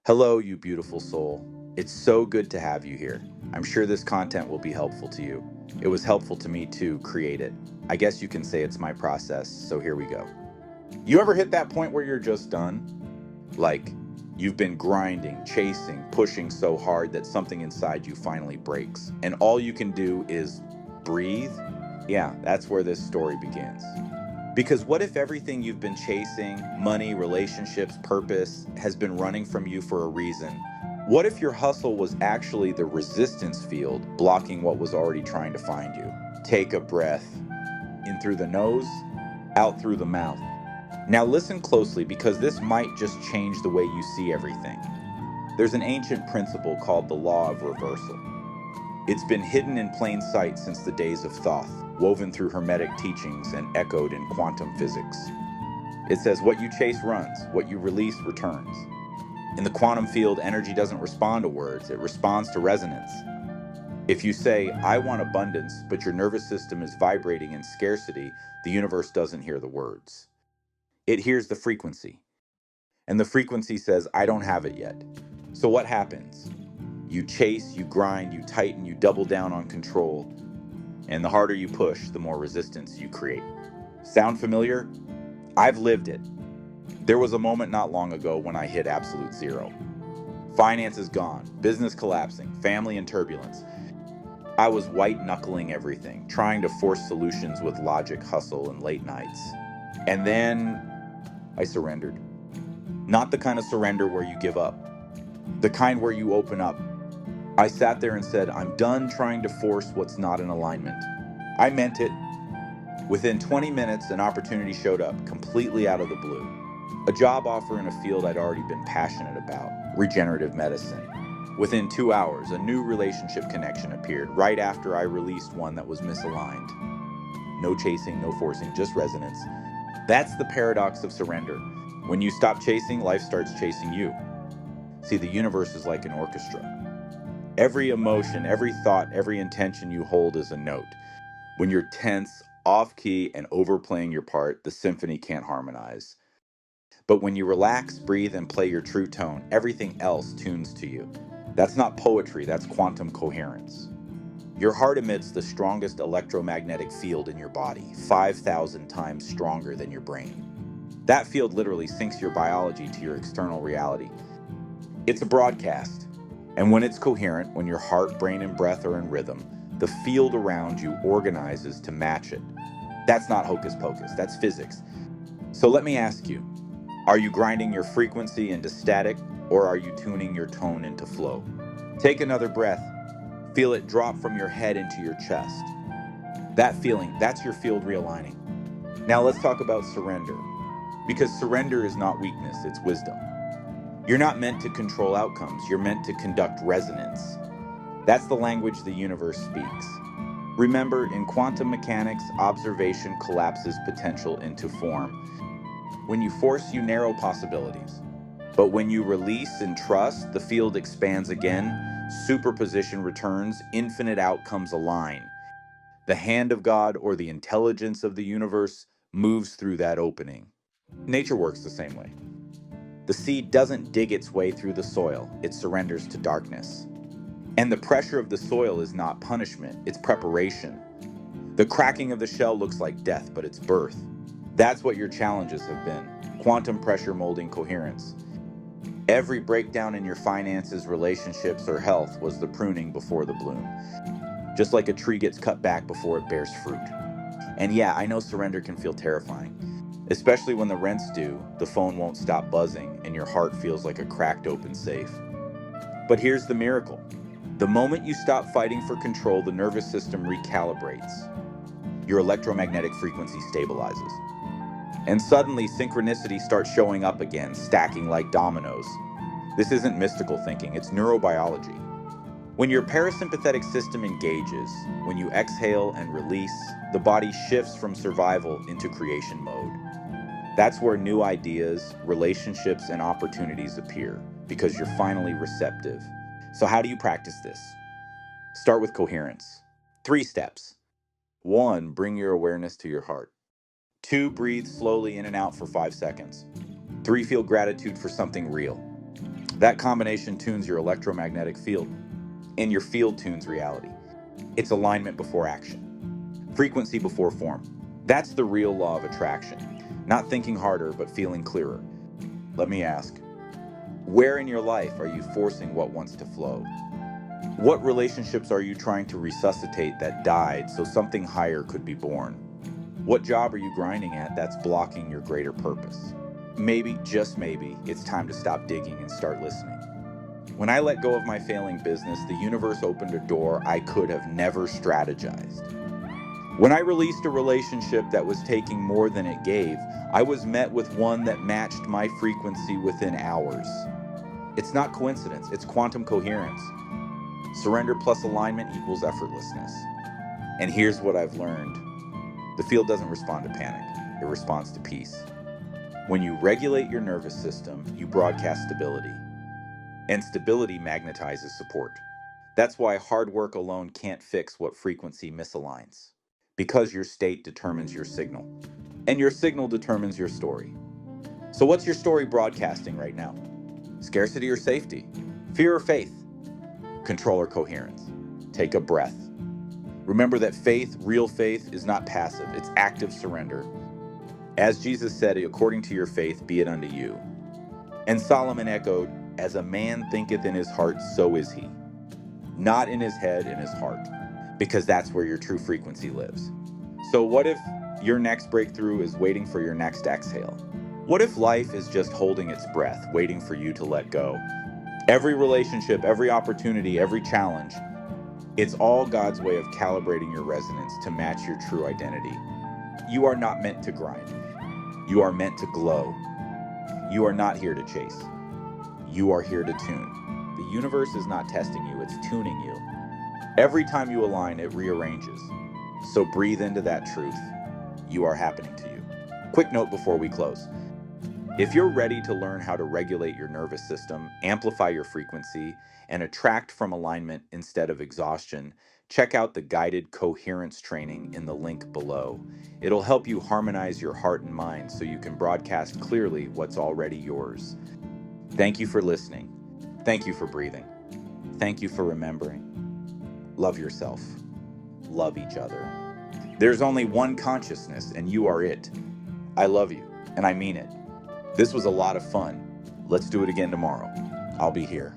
Hello, you beautiful soul. It's so good to have you here. I'm sure this content will be helpful to you. It was helpful to me to create it. I guess you can say it's my process, so here we go. You ever hit that point where you're just done? Like, you've been grinding, chasing, pushing so hard that something inside you finally breaks, and all you can do is breathe? Yeah, that's where this story begins. Because what if everything you've been chasing, money, relationships, purpose, has been running from you for a reason? What if your hustle was actually the resistance field blocking what was already trying to find you? Take a breath. In through the nose, out through the mouth. Now listen closely because this might just change the way you see everything. There's an ancient principle called the law of reversal. It's been hidden in plain sight since the days of Thoth, woven through Hermetic teachings and echoed in quantum physics. It says, what you chase runs, what you release returns. In the quantum field, energy doesn't respond to words, it responds to resonance. If you say, I want abundance, but your nervous system is vibrating in scarcity, the universe doesn't hear the words. It hears the frequency. And the frequency says, I don't have it yet. So what happens? You chase, you grind, you tighten, you double down on control. And the harder you push, the more resistance you create. Sound familiar? I've lived it. There was a moment not long ago when I hit absolute zero. Finances gone, business collapsing, family in turbulence. I was white-knuckling everything, trying to force solutions with logic, hustle, and late nights. And then I surrendered. Not the kind of surrender where you give up. The kind where you open up. I sat there and said, I'm done trying to force what's not in alignment. I meant it. Within 20 minutes, an opportunity showed up, completely out of the blue. A job offer in a field I'd already been passionate about, regenerative medicine. Within 2 hours, a new relationship connection appeared, right after I released one that was misaligned. No chasing, no forcing, just resonance. That's the paradox of surrender. When you stop chasing, life starts chasing you. See, the universe is like an orchestra. Every emotion, every thought, every intention you hold is a note. When you're tense, off-key, and overplaying your part, the symphony can't harmonize. But when you relax, breathe, and play your true tone, everything else tunes to you. That's not poetry, that's quantum coherence. Your heart emits the strongest electromagnetic field in your body, 5,000 times stronger than your brain. That field literally syncs your biology to your external reality. It's a broadcast. And when it's coherent, when your heart, brain, and breath are in rhythm, the field around you organizes to match it. That's not hocus pocus, that's physics. So let me ask you, are you grinding your frequency into static, or are you tuning your tone into flow? Take another breath. Feel it drop from your head into your chest. That feeling, that's your field realigning. Now let's talk about surrender. Because surrender is not weakness, it's wisdom. You're not meant to control outcomes, you're meant to conduct resonance. That's the language the universe speaks. Remember, in quantum mechanics, observation collapses potential into form. When you force, you narrow possibilities. But when you release and trust, the field expands again, superposition returns, infinite outcomes align. The hand of God or the intelligence of the universe moves through that opening. Nature works the same way. The seed doesn't dig its way through the soil, it surrenders to darkness. And the pressure of the soil is not punishment, it's preparation. The cracking of the shell looks like death, but it's birth. That's what your challenges have been. Quantum pressure molding coherence. Every breakdown in your finances, relationships, or health was the pruning before the bloom. Just like a tree gets cut back before it bears fruit. And yeah, I know surrender can feel terrifying. Especially when the rent's due, the phone won't stop buzzing, and your heart feels like a cracked open safe. But here's the miracle. The moment you stop fighting for control, the nervous system recalibrates. Your electromagnetic frequency stabilizes. And suddenly, synchronicity starts showing up again, stacking like dominoes. This isn't mystical thinking, it's neurobiology. When your parasympathetic system engages, when you exhale and release, the body shifts from survival into creation mode. That's where new ideas, relationships, and opportunities appear, because you're finally receptive. So how do you practice this? Start with coherence. 3 steps. 1, bring your awareness to your heart. 2, breathe slowly in and out for 5 seconds. 3, feel gratitude for something real. That combination tunes your electromagnetic field, and your field tunes reality. It's alignment before action, frequency before form. That's the real law of attraction. Not thinking harder, but feeling clearer. Let me ask, where in your life are you forcing what wants to flow? What relationships are you trying to resuscitate that died so something higher could be born? What job are you grinding at that's blocking your greater purpose? Maybe, just maybe, it's time to stop digging and start listening. When I let go of my failing business, the universe opened a door I could have never strategized. When I released a relationship that was taking more than it gave, I was met with one that matched my frequency within hours. It's not coincidence, it's quantum coherence. Surrender plus alignment equals effortlessness. And here's what I've learned. The field doesn't respond to panic, it responds to peace. When you regulate your nervous system, you broadcast stability. And stability magnetizes support. That's why hard work alone can't fix what frequency misaligns. Because your state determines your signal. And your signal determines your story. So what's your story broadcasting right now? Scarcity or safety? Fear or faith? Control or coherence? Take a breath. Remember that faith, real faith, is not passive, it's active surrender. As Jesus said, according to your faith, be it unto you. And Solomon echoed, as a man thinketh in his heart, so is he. Not in his head, in his heart, because that's where your true frequency lives. So what if your next breakthrough is waiting for your next exhale? What if life is just holding its breath, waiting for you to let go? Every relationship, every opportunity, every challenge, it's all God's way of calibrating your resonance to match your true identity. You are not meant to grind. You are meant to glow. You are not here to chase. You are here to tune. The universe is not testing you, it's tuning you. Every time you align, it rearranges. So breathe into that truth. You are happening to you. Quick note before we close. If you're ready to learn how to regulate your nervous system, amplify your frequency, and attract from alignment instead of exhaustion, check out the guided coherence training in the link below. It'll help you harmonize your heart and mind so you can broadcast clearly what's already yours. Thank you for listening. Thank you for breathing. Thank you for remembering. Love yourself. Love each other. There's only one consciousness, and you are it. I love you, and I mean it. This was a lot of fun. Let's do it again tomorrow. I'll be here.